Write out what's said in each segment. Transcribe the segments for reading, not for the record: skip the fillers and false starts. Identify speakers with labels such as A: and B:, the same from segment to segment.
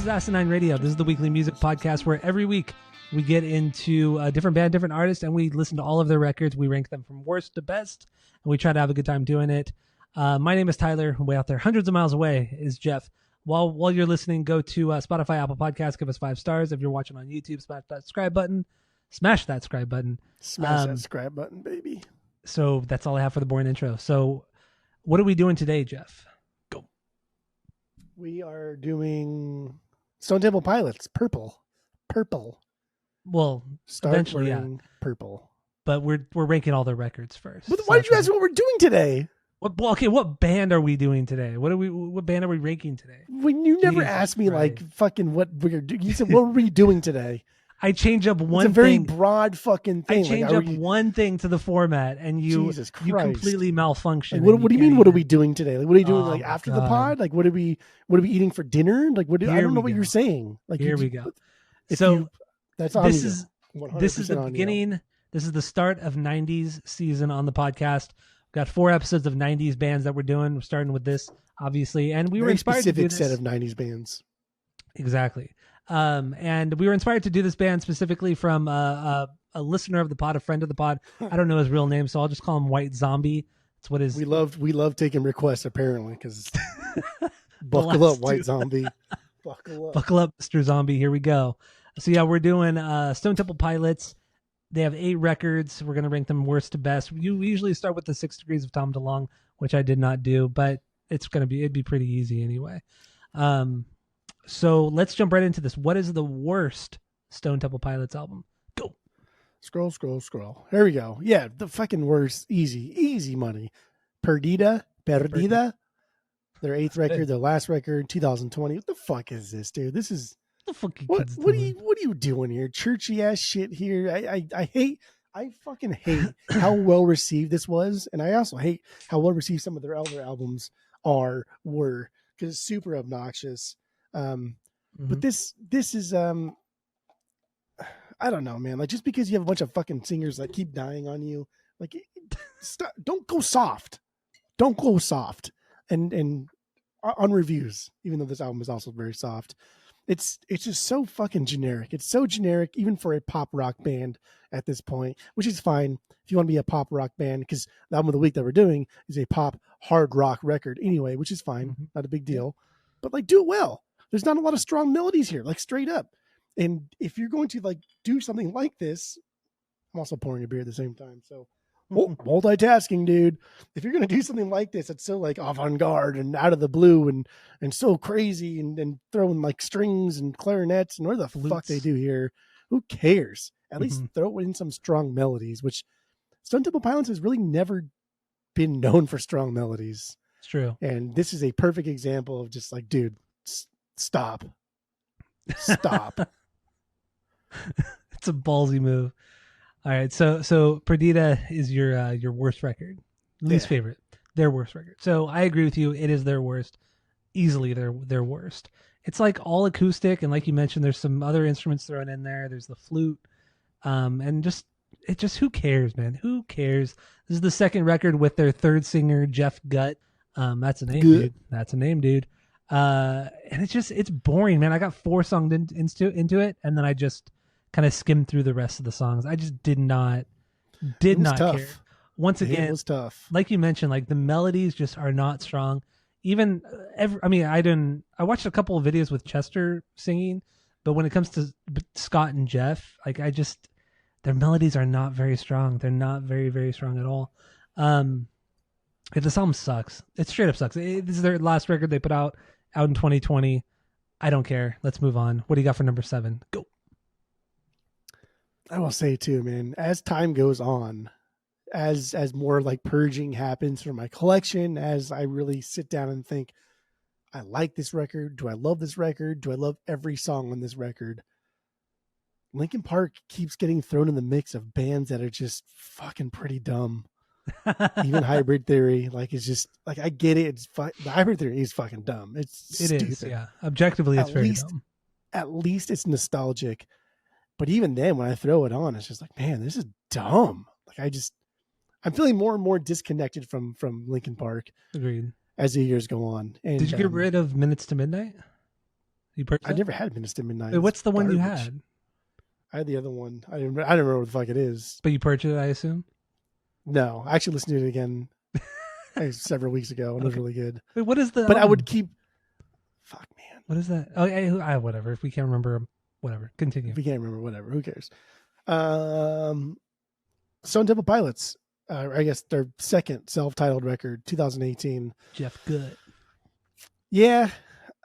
A: is Asinine Radio. This is the weekly music podcast where every week we get into a different band, different artist, and we listen to all of their records. We rank them from worst to best, and we try to have a good time doing it. My name is Tyler. Way out there, hundreds of miles away, is Jeff. While you're listening, go to Spotify, Apple Podcasts, give us 5 stars. If you're watching on YouTube, smash that subscribe button. Smash that subscribe button.
B: Smash that subscribe button, baby.
A: So that's all I have for the boring intro. So what are we doing today, Jeff? Go.
B: We are doing Stone Temple Pilots, Purple.
A: Well,
B: Start
A: eventually,
B: wearing purple.
A: But we're ranking all their records first.
B: But why did you ask what we're doing today?
A: What band are we doing today? What band are we ranking today?
B: When you never asked me like fucking what we're doing. You said, what were we doing today?
A: I change up one thing.
B: It's a very broad fucking thing.
A: I change up one thing to the format, and you completely malfunction.
B: Like, what do you mean? What are we doing today? Like, what are you doing? Like after the pod? Like, what are we eating for dinner? Like, I don't know what you're saying. Like,
A: here we go.
B: So that's on
A: this is the beginning.
B: You.
A: This is the start of 90s season on the podcast. We've got 4 episodes of 90s bands that we're doing. We're starting with this, obviously, and we were inspired to do this.
B: Set of 90s bands.
A: Exactly. And we were inspired to do this band specifically from a listener of the pod, a friend of the pod. I don't know his real name, so I'll just call him White Zombie. That's what his.
B: We love taking requests apparently because buckle up, White Zombie.
A: Buckle up, Mr. Zombie. Here we go. So yeah, we're doing Stone Temple Pilots. They have 8 records. We're gonna rank them worst to best. We usually start with the 6 Degrees of Tom DeLonge, which I did not do, but it'd be pretty easy anyway. So let's jump right into this. What is the worst Stone Temple Pilots album? Go.
B: Scroll. There we go. Yeah, the fucking worst. Easy money. Perdida. Their 8th record, their last record, 2020. What the fuck is this, dude? This is what are you doing here? Churchy ass shit here. I fucking hate how well received this was, and I also hate how well received some of their other albums were because it's super obnoxious. But this is I don't know, man. Like, just because you have a bunch of fucking singers that keep dying on you, like, don't go soft. And on reviews, even though this album is also very soft, it's just so fucking generic. It's so generic, even for a pop rock band at this point, which is fine if you want to be a pop rock band, because the album of the week that we're doing is a pop hard rock record anyway, which is fine, not a big deal. But like, do it well. There's not a lot of strong melodies here, like straight up. And if you're going to like do something like this, I'm also pouring a beer at the same time, so multitasking, dude. If you're going to do something like this, it's so like avant-garde and out of the blue and so crazy and throwing like strings and clarinets and whatever the fuck they do here, who cares? At least throw in some strong melodies, which Stone Temple Pilots has really never been known for strong melodies.
A: It's true.
B: And this is a perfect example of just like, dude, stop. It's
A: a ballsy move. All right, so Perdida is your worst record, least favorite, their worst record. So I agree with you. It is their worst, easily their worst. It's like all acoustic, and like you mentioned, there's some other instruments thrown in there. There's the flute, and just who cares, man? Who cares? This is the second record with their third singer, Jeff Gutt. That's a name, dude. That's a name, dude. And it's boring, man. I got 4 songs into it, and then I just kind of skimmed through the rest of the songs. I just did not care. Once again,
B: it was tough.
A: Like you mentioned, like the melodies just are not strong. Even I watched a couple of videos with Chester singing, but when it comes to Scott and Jeff, like their melodies are not very strong. They're not very, very strong at all. This album sucks. It straight up sucks. This is their last record they put out in 2020. I don't care. Let's move on. What do you got for number 7? Go.
B: I will say too, man, as time goes on, as more like purging happens from my collection, as I really sit down and think, I like this record. Do I love this record? Do I love every song on this record? Linkin Park keeps getting thrown in the mix of bands that are just fucking pretty dumb. Even Hybrid Theory, like, it's just like, I get it. The Hybrid Theory is fucking dumb. It stupid.
A: Is, yeah. Objectively, it's very dumb.
B: At least it's nostalgic. But even then, when I throw it on, it's just like, man, this is dumb. Like, I'm feeling more and more disconnected from Linkin Park.
A: Agreed.
B: As the years go on. And,
A: did you get rid of Minutes to Midnight? You purchased
B: I
A: it?
B: never had Minister Midnight.
A: Wait, what's the one you
B: Garbage.
A: had?
B: I had the other one. I don't remember what the fuck it is.
A: But you purchased it, I assume?
B: No, I actually listened to it again several weeks ago, and it was
A: Okay.
B: really good.
A: Wait, what is the
B: But I would keep. Fuck, man.
A: What is that? Oh, yeah, whatever. If we can't remember, whatever. Continue.
B: If we can't remember, whatever. Who cares? Stone Temple Pilots. I guess their second self-titled record, 2018.
A: Jeff Good.
B: Yeah,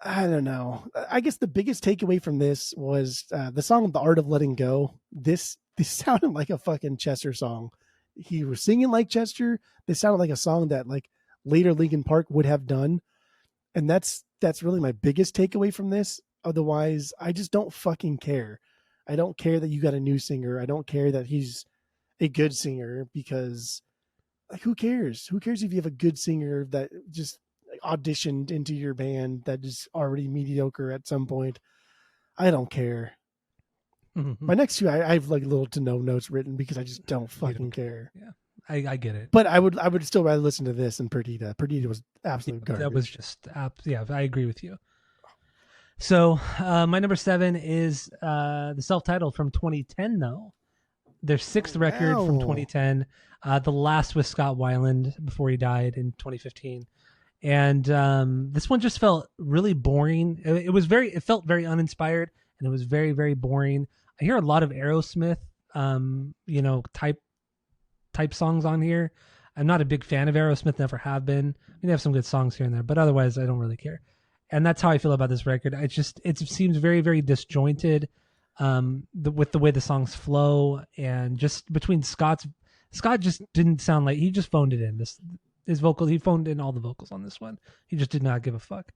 B: I don't know. I guess the biggest takeaway from this was the song "The Art of Letting Go." This sounded like a fucking Chester song. He was singing like Chester. This sounded like a song that like later Linkin Park would have done, and that's really my biggest takeaway from this. Otherwise, I just don't fucking care. I don't care that you got a new singer. I don't care that he's a good singer, because like, who cares? Who cares if you have a good singer that just auditioned into your band that is already mediocre at some point? I don't care.
A: Mm-hmm.
B: My next two, I have like little to no notes written because I just don't fucking care.
A: Yeah, I get it.
B: But I would still rather listen to this than Perdita. Perdita was absolute garbage.
A: That was just, yeah, I agree with you. So my number 7 is the self-titled from 2010, though. Their sixth record from 2010. The last with Scott Weiland before he died in 2015. And this one just felt really boring. It felt very uninspired, and it was very, very boring. I hear a lot of Aerosmith, type songs on here. I'm not a big fan of Aerosmith, never have been. I mean, they have some good songs here and there, but otherwise I don't really care. And that's how I feel about this record. It seems very, very disjointed. With the way the songs flow, and just between Scott just didn't sound like he just phoned it in. He phoned in all the vocals on this one. He just did not give a fuck.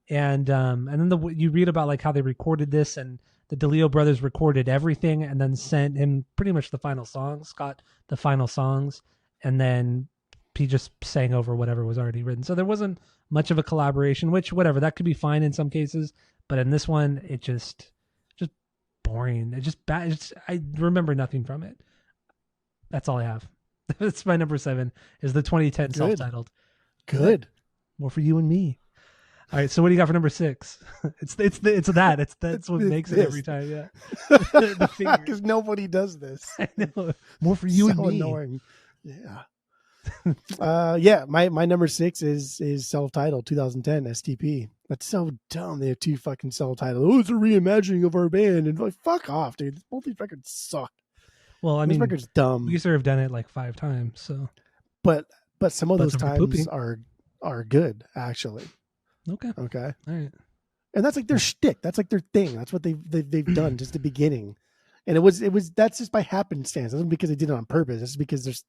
A: And then you read about like how they recorded this, and the DeLeo brothers recorded everything and then sent him pretty much the final songs, Scott the final songs, and then he just sang over whatever was already written. So there wasn't much of a collaboration, which whatever, that could be fine in some cases, but in this one it just boring. It just bad. I remember nothing from it. That's all I have. That's my number 7 is the 2010
B: Good.
A: self-titled.
B: Good.
A: More for you and me. All right. So what do you got for number 6? That's what makes it every time. Yeah. The finger.
B: Because nobody does this.
A: I know. More for you and me.
B: Annoying. Yeah. My number 6 is self-titled 2010 STP. That's so dumb. They have 2 fucking self-titled. Oh, it's a reimagining of our band, and like, fuck off, dude. Both these records suck.
A: Well, I mean,
B: this record's dumb.
A: We have done it like 5 times, so.
B: But some of those times are good, actually.
A: Okay.
B: All
A: right.
B: And that's like their shtick. That's like their thing. That's what they've done since the beginning. And that's just by happenstance. That's not because they did it on purpose. That's because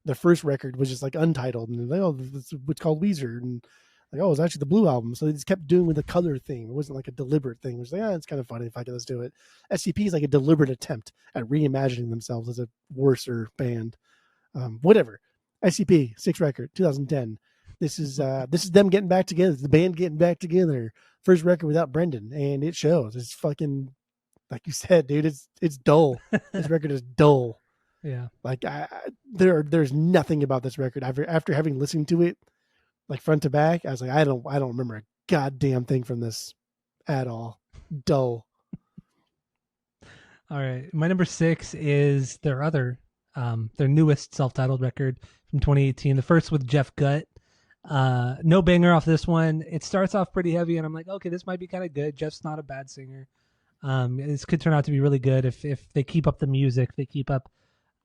B: their first record was just like untitled, and like, oh, it's called Weezer, and like, oh, it's actually the Blue Album. So they just kept doing with the color theme. It wasn't like a deliberate thing. It was like, it's kind of funny. Let's do it. SCP is like a deliberate attempt at reimagining themselves as a worser band. Whatever. SCP 6th record 2010. This is them getting back together. The band getting back together. First record without Brendan, and it shows. It's fucking, like you said, dude. It's dull. This record is dull.
A: Yeah.
B: Like there's nothing about this record after having listened to it like front to back. I was like, I don't remember a goddamn thing from this at all. Dull.
A: All right. My number 6 is their newest self-titled record from 2018. The first with Jeff Gutt. No banger off this one. It starts off pretty heavy, and I'm like, okay, this might be kind of good. Jeff's not a bad singer. This could turn out to be really good if they keep up the music, they keep up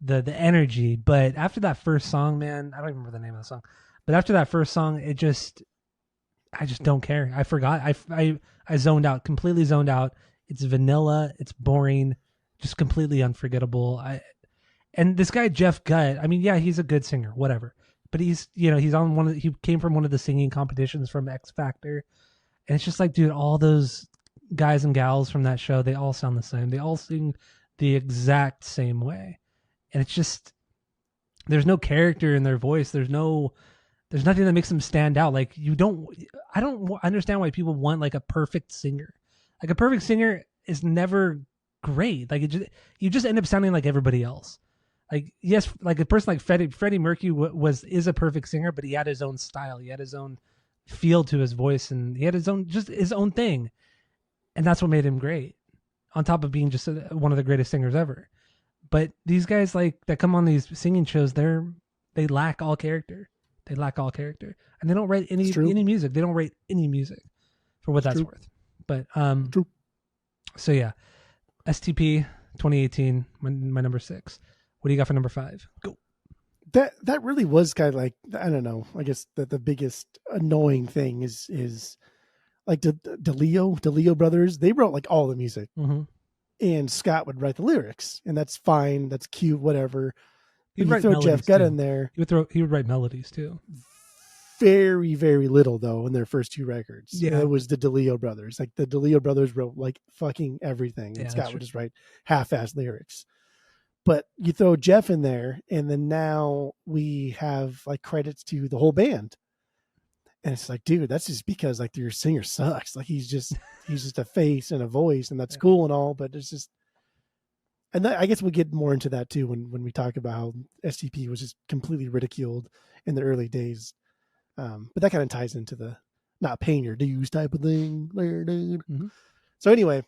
A: the energy. But after that first song, man, I don't even remember the name of the song. But after that first song, I just don't care. I forgot. I zoned out, completely zoned out. It's vanilla. It's boring. Just completely unforgettable. And this guy Jeff Gutt, I mean, yeah, he's a good singer, whatever. But he's on he came from one of the singing competitions from X Factor, and it's just like, dude, all those guys and gals from that show, they all sound the same. They all sing the exact same way, and it's just, there's no character in their voice. There's nothing that makes them stand out. Like, I don't understand why people want like a perfect singer. Like, a perfect singer is never great. Like, you just end up sounding like everybody else. Like, yes, like a person like Freddie Mercury is a perfect singer, but he had his own style. He had his own feel to his voice, and he had his own thing. and that's what made him great. On top of being just one of the greatest singers ever. But these guys like that come on these singing shows, they lack all character. They lack all character, and they don't write any music. They don't write any music for what that's worth. But so yeah, STP 2018, my number 6. What do you got for number 5? Go.
B: That really was kind of like, I don't know. I guess the biggest annoying thing is like the DeLeo brothers. They wrote like all the music, and Scott would write the lyrics, and that's fine. That's cute, whatever.
A: He'd write
B: throw Jeff Gutt
A: too.
B: in there.
A: He would write melodies too.
B: Very, very little though in their first 2 records.
A: Yeah,
B: it was the DeLeo brothers. Like the DeLeo brothers wrote like fucking everything, and Scott would just write half-assed lyrics. But you throw Jeff in there, and then now we have like credits to the whole band, and it's like, dude, that's just because like your singer sucks. Like he's just a face and a voice, and that's cool and all, but it's just. And I guess we'll get more into that too when we talk about how STP was just completely ridiculed in the early days. But that kind of ties into the not paying your dues type of thing there, dude. So anyway,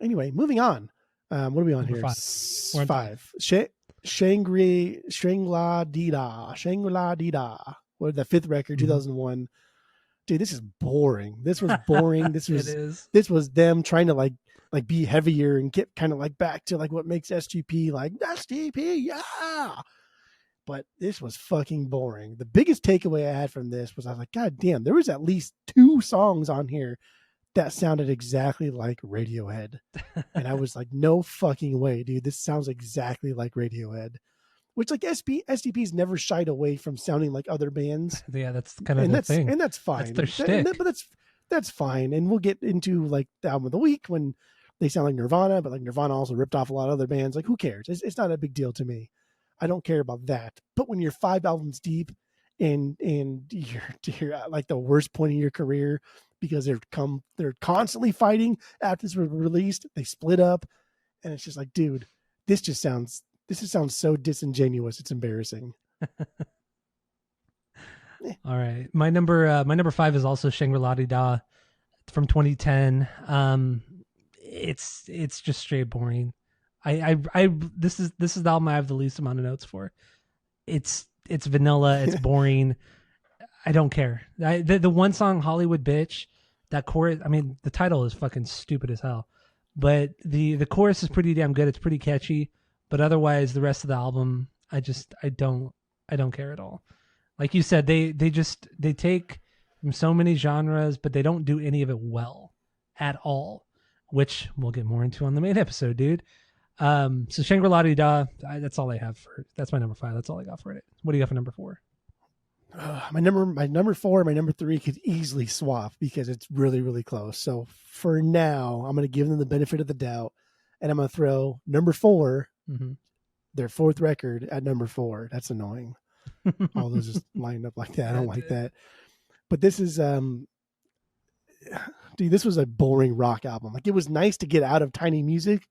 B: moving on. What are we on
A: number
B: here? 5. Shangri-La Dida. What, the 5th record, 2001. Dude, this is boring. This was boring. This was them trying to like be heavier and get kind of like back to like what makes STP like STP, yeah. But this was fucking boring. The biggest takeaway I had from this was I was like, God damn, there was at least 2 songs on here that sounded exactly like Radiohead. And I was like, no fucking way, dude. This sounds exactly like Radiohead. Which like STP's never shied away from sounding like other bands.
A: Yeah, that's kind of the thing.
B: And that's fine.
A: That's their shtick.
B: But that's fine. And we'll get into like the album of the week when they sound like Nirvana, but like Nirvana also ripped off a lot of other bands. Like, who cares? It's not a big deal to me. I don't care about that. But when you're 5 albums deep and you're at like the worst point in your career because they're constantly fighting after this was released, they split up, and it's just like, dude, this just sounds so disingenuous. It's embarrassing.
A: All right, my number 5 is also Shangri-La Da from 2010. It's just straight boring. This is the album I have the least amount of notes for. It's vanilla. It's boring. I don't care. The one song Hollywood Bitch, that chorus. I mean, the title is fucking stupid as hell, but the chorus is pretty damn good. It's pretty catchy. But otherwise, the rest of the album, I don't care at all. Like you said, they take from so many genres, but they don't do any of it well at all, which we'll get more into on the main episode, dude. So Shangri-La Da, that's all I have for. That's my number 5. That's all I got for it. What do you got for number 4?
B: My number 4, my number 3 could easily swap because it's really, really close. So for now, I'm going to give them the benefit of the doubt, and I'm going to throw number 4, their 4th record at number 4. That's annoying. All those just lined up like that. I don't like that. But this is, dude, this was a boring rock album. Like, it was nice to get out of Tiny Music.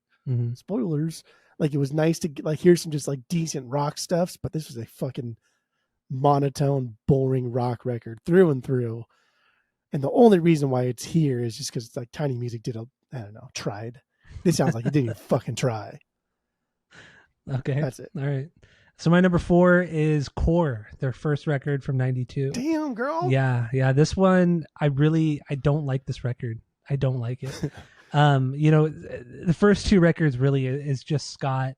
B: Spoilers. Like, it was nice to like hear some just like decent rock stuffs, but this was a fucking monotone, boring rock record through and through. And the only reason why it's here is just because like Tiny Music tried. This sounds like it didn't even fucking try.
A: Okay,
B: that's it.
A: All right. So my number 4 is Core, their first record from '92.
B: Damn, girl.
A: Yeah. This one, I don't like this record. I don't like it. The first 2 records really is just Scott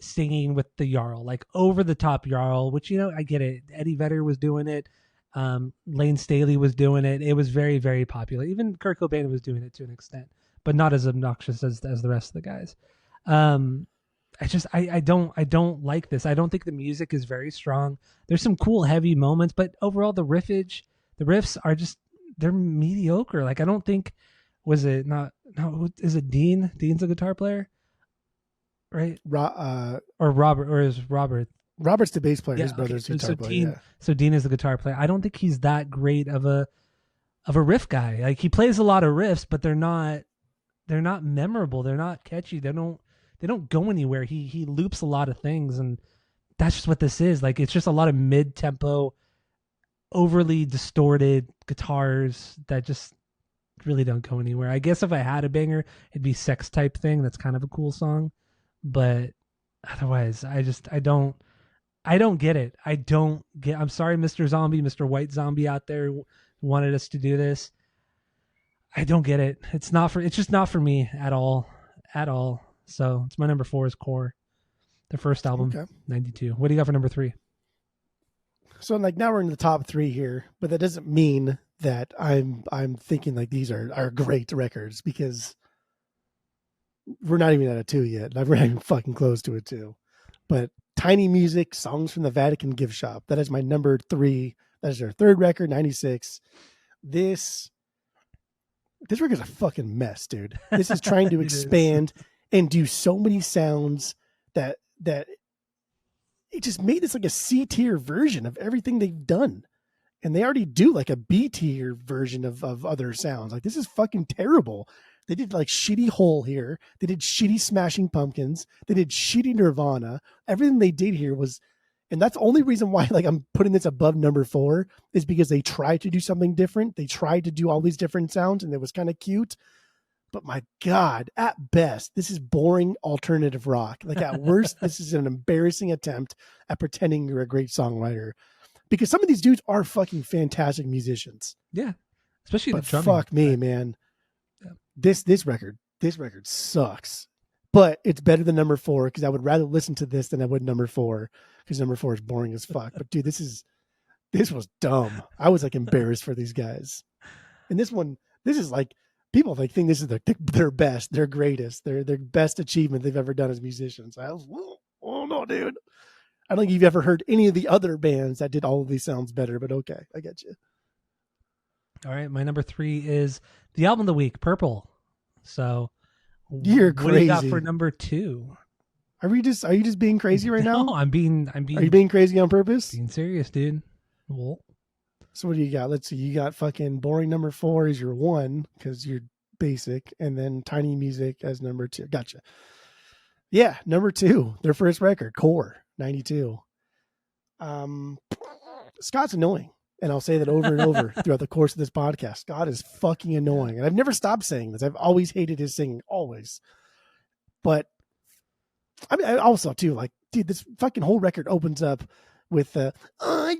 A: singing with the Jarl, like over the top Jarl, which, I get it. Eddie Vedder was doing it. Lane Staley was doing it. It was very, very popular. Even Kurt Cobain was doing it to an extent, but not as obnoxious as the rest of the guys. I don't like this. I don't think the music is very strong. There's some cool heavy moments, but overall the riffs are just, they're mediocre. Like, I don't think, is it Dean? Dean's a guitar player, right?
B: Or
A: Robert, or is Robert?
B: Robert's the bass player. Yeah, his brother's guitar player.
A: So Dean is the guitar player. I don't think he's that great of a riff guy. Like, he plays a lot of riffs, but they're not memorable. They're not catchy. They don't go anywhere. He loops a lot of things, and that's just what this is. Like, it's just a lot of mid-tempo, overly distorted guitars that just really don't go anywhere. I guess if I had a banger, it'd be Sex Type Thing. That's kind of a cool song, but otherwise, I don't get it. I don't get. I'm sorry, Mr. Zombie, Mr. White Zombie out there who wanted us to do this. I don't get it. It's not for. It's just not for me at all, at all. So it's my number 4 is Core, their first album,
B: Okay.
A: '92. What do you got for number 3?
B: So like now we're in the top 3 here, but that doesn't mean that I'm thinking like these are great records, because we're not even at a 2 yet. We're not even fucking close to a 2. But Tiny Music, Songs from the Vatican Gift Shop. That is my number 3. That is their third record, 96. This record's a fucking mess, dude. This is trying to expand and do so many sounds that it just made this like a C tier version of everything they've done. And they already do like a B tier version of other sounds. Like, this is fucking terrible. They did like shitty Hole here. They did shitty Smashing Pumpkins. They did shitty Nirvana. Everything they did here was, and that's the only reason why like I'm putting this above number 4 is because they tried to do something different. They tried to do all these different sounds, and it was kind of cute. But my God, at best, this is boring alternative rock. Like, at worst, this is an embarrassing attempt at pretending you're a great songwriter. Because some of these dudes are fucking fantastic musicians.
A: Yeah, especially
B: but
A: the drumming.
B: Fuck me, man. Yeah. This record sucks. But it's better than number 4, because I would rather listen to this than I would number 4, because number 4 is boring as fuck. But dude, this was dumb. I was like embarrassed for these guys. And this is like, people like think this is their best, their greatest, their best achievement they've ever done as musicians. Oh no, dude. I don't think you've ever heard any of the other bands that did all of these sounds better, but okay, I get you.
A: All right, my number 3 is the album of the week, Purple. So
B: you're crazy.
A: What do you got for number 2?
B: Are you just being crazy right now?
A: No, I'm being.
B: Are you being crazy on purpose?
A: Being serious, dude. Well,
B: so what do you got? Let's see. You got fucking boring number 4 is your 1, because you're basic, and then Tiny Music as number 2. Gotcha. Yeah, number 2, their first record, Core, 92. Scott's annoying, and I'll say that over and over throughout the course of this podcast. Scott is fucking annoying, and I've never stopped saying this. I've always hated his singing, always. But I mean, I also too, like, dude, this fucking whole record opens up with I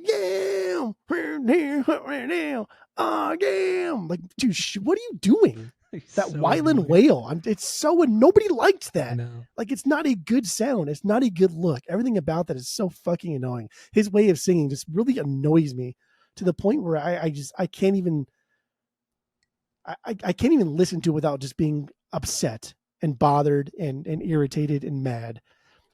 B: am, like, dude, what are you doing? That so Wyland wail, it's so, nobody liked that. Like, it's not a good sound. It's not a good look. Everything about that is so fucking annoying. His way of singing just really annoys me to the point where I can't even listen to it without just being upset and bothered and irritated and mad.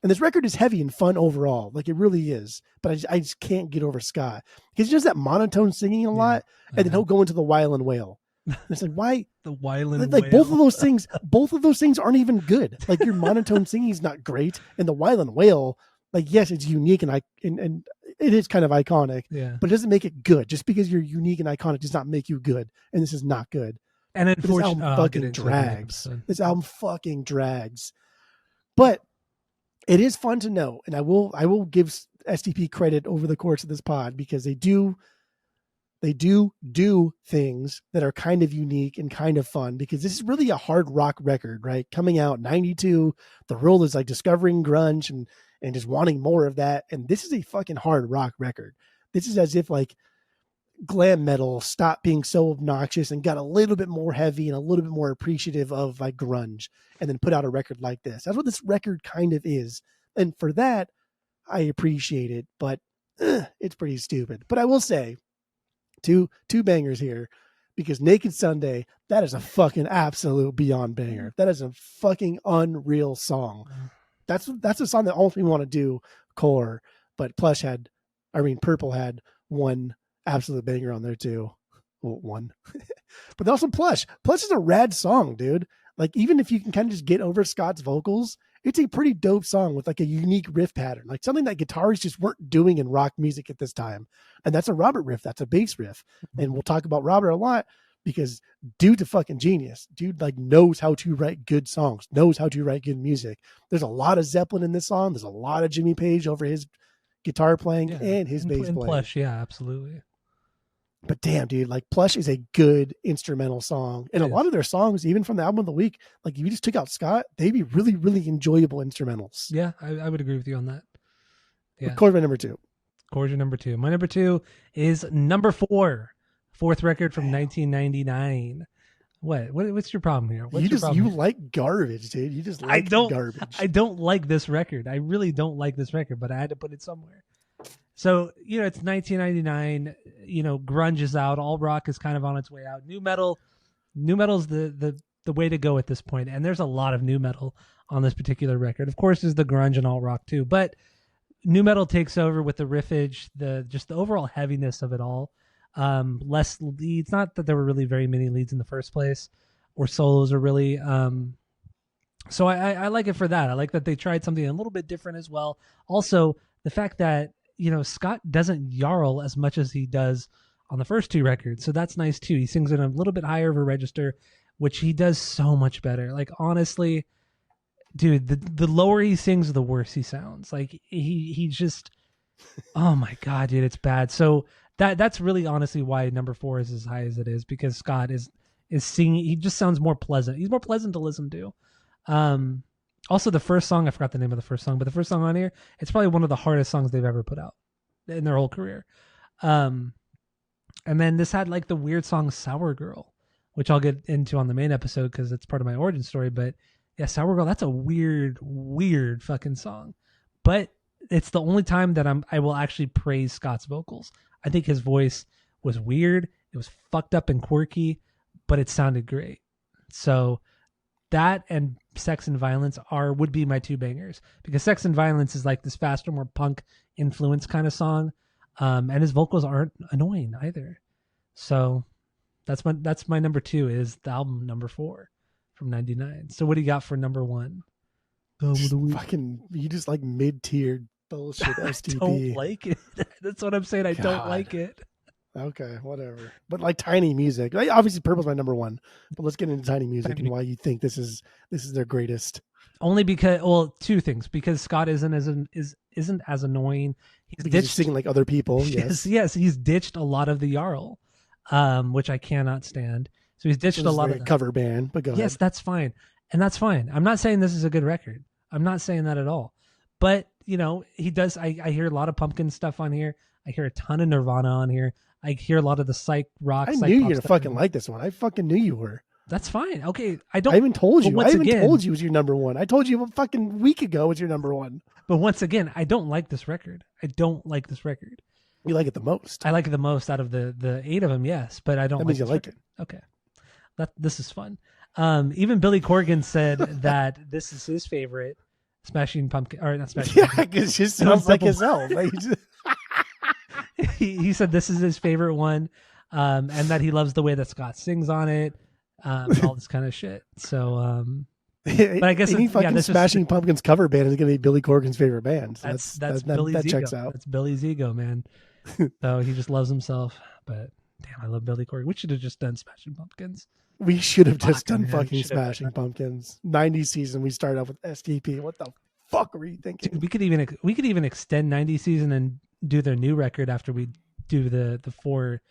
B: And this record is heavy and fun overall. Like, it really is. But I just can't get over Scott, because he does that monotone singing a lot, and then he'll go into the Wyland wail. And it's like, why
A: the Wyland
B: like wail. both of those things aren't even good. Like, your monotone singing is not great, and the Wyland wail, like, yes, it's unique and it is kind of iconic, but it doesn't make it good. Just because you're unique and iconic does not make you good, and this is not good.
A: And
B: this album fucking drags. This album fucking drags. But it is fun to know, and I will give STP credit over the course of this pod, because they do things that are kind of unique and kind of fun, because this is really a hard rock record, right? Coming out 92, the world is like discovering grunge and just wanting more of that. And this is a fucking hard rock record. This is as if like glam metal stopped being so obnoxious and got a little bit more heavy and a little bit more appreciative of like grunge, and then put out a record like this. That's what this record kind of is. And for that, I appreciate it, but it's pretty stupid. But I will say, two bangers here, because Naked Sunday, that is a fucking absolute beyond banger. That is a fucking unreal song. That's a song that almost made me want to do Core, but Purple had one absolute banger on there too. Well, one. But also Plush. Plush is a rad song, dude. Like, even if you can kind of just get over Scott's vocals, it's a pretty dope song with like a unique riff pattern, like something that guitarists just weren't doing in rock music at this time. And that's a Robert riff. That's a bass riff. And we'll talk about Robert a lot, because dude's a fucking genius. Dude like knows how to write good songs, knows how to write good music. There's a lot of Zeppelin in this song. There's a lot of Jimmy Page over his guitar playing and his bass playing.
A: Plush, yeah, absolutely.
B: But damn, dude, like Plush is a good instrumental song. And a lot of their songs, even from the album of the week, like if you just took out Scott, they'd be really, really enjoyable instrumentals.
A: Yeah, I would agree with you on that. Yeah.
B: Of course, my number 2.
A: Core's your number 2. My number 2 is number 4. Fourth record from 1999. What's your problem here?
B: You like garbage, dude. You just like garbage.
A: I don't like this record. I really don't like this record, but I had to put it somewhere. So, it's 1999, grunge is out, all rock is kind of on its way out. New metal's the way to go at this point. And there's a lot of new metal on this particular record. Of course, there's the grunge and all rock too, but new metal takes over with the riffage, just the overall heaviness of it all. Less leads, not that there were really very many leads in the first place, or solos are really, so I like it for that. I like that they tried something a little bit different as well. Also, the fact that, Scott doesn't yarl as much as he does on the first 2 records. So that's nice too. He sings in a little bit higher of a register, which he does so much better. Like, honestly, dude, the lower he sings, the worse he sounds. Like he just, oh my God, dude, it's bad. So that's really honestly why number 4 is as high as it is, because Scott is singing. He just sounds more pleasant. He's more pleasant to listen to. Also, the first song, I forgot the name of the first song, but the first song on here, it's probably one of the hardest songs they've ever put out in their whole career. And then this had like the weird song Sour Girl, which I'll get into on the main episode because it's part of my origin story. But yeah, Sour Girl, that's a weird fucking song. But it's the only time that I will actually praise Scott's vocals. I think his voice was weird. It was fucked up and quirky, but it sounded great. So that and Sex and Violence would be my 2 bangers, because Sex and Violence is like this faster, more punk influence kind of song. And his vocals aren't annoying either. So that's my number 2 is the album number 4 from 99. So what do you got for number 1?
B: Fucking, you just like mid-tiered bullshit STP.
A: I don't like it. That's what I'm saying. I don't like it.
B: Okay, whatever. But like Tiny Music, obviously Purple's my number 1. But let's get into Tiny Music and why you think this is their greatest.
A: Only because, 2 things. Because Scott isn't as annoying.
B: He's singing like other people.
A: Yes. He's ditched a lot of the Jarl, which I cannot stand. So he's ditched a lot of
B: cover band. But go ahead.
A: Yes, that's fine, and that's fine. I'm not saying this is a good record. I'm not saying that at all. But he does. I hear a lot of Pumpkin stuff on here. I hear a ton of Nirvana on here. I hear a lot of the psych rock.
B: I knew you were gonna fucking like this one. I fucking knew you were.
A: That's fine. Okay, I
B: even told you. I even told you it was your number 1. I told you a fucking week ago it was your number 1.
A: But once again, I don't like this record. I don't like this record.
B: You like it the most.
A: I like it the most out of the 8 of them. Yes, but I don't.
B: That means you like it.
A: Okay, this is fun. Even Billy Corgan said that this is his favorite Smashing Pumpkin, or not Smashing.
B: Yeah, it just sounds like himself.
A: He said this is his favorite one, and that he loves the way that Scott sings on it, and all this kind of shit. So, but I guess
B: any fucking Smashing Pumpkins cover band is going to be Billy Corgan's favorite band. So
A: that's Billy's
B: that
A: ego.
B: Checks out.
A: That's Billy's ego, man. So he just loves himself. But damn, I love Billy Corgan. We should have just done Smashing Pumpkins.
B: We should have just done fucking Smashing Pumpkins. 90s season, we started off with STP. What the fuck were you thinking?
A: Dude, we could even extend 90s season and do their new record after we do the 4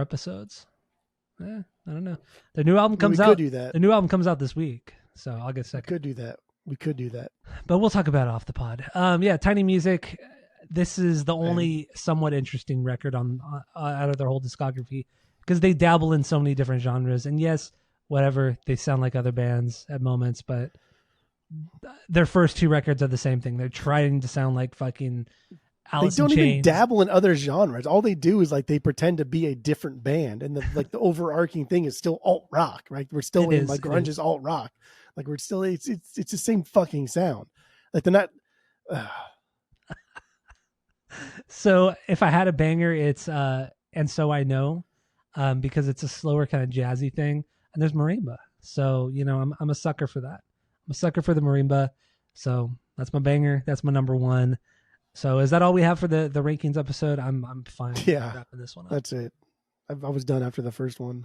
A: episodes. I don't know. Their new album comes out.
B: We could do that.
A: The new album comes out this week, so August 2nd.
B: We could do that.
A: But we'll talk about it off the pod. Yeah, Tiny Music. This is the only somewhat interesting record on out of their whole discography, because they dabble in so many different genres. And yes, whatever, they sound like other bands at moments, but their first 2 records are the same thing. They're trying to sound like fucking Alice
B: They don't
A: in
B: even
A: Chains.
B: dabble in other genres. All they do is like they pretend to be a different band, and the overarching thing is still alt rock, right? We're still in like grunge is alt rock. Like we're still it's the same fucking sound. Like they're not.
A: So if I had a banger, it's And So I Know, because it's a slower kind of jazzy thing, and there's marimba. So I'm a sucker for that. I'm a sucker for the marimba. So that's my banger. That's my number 1. So is that all we have for the rankings episode? I'm fine.
B: Yeah,
A: wrapping this one up.
B: That's it. I was done after the first one.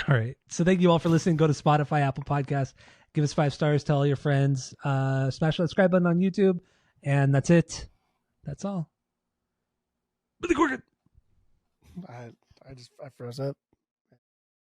A: All right. So thank you all for listening. Go to Spotify, Apple Podcasts, give us 5 stars, tell all your friends, smash the subscribe button on YouTube, and that's it. That's all. Billy Corgan.
B: I I froze up.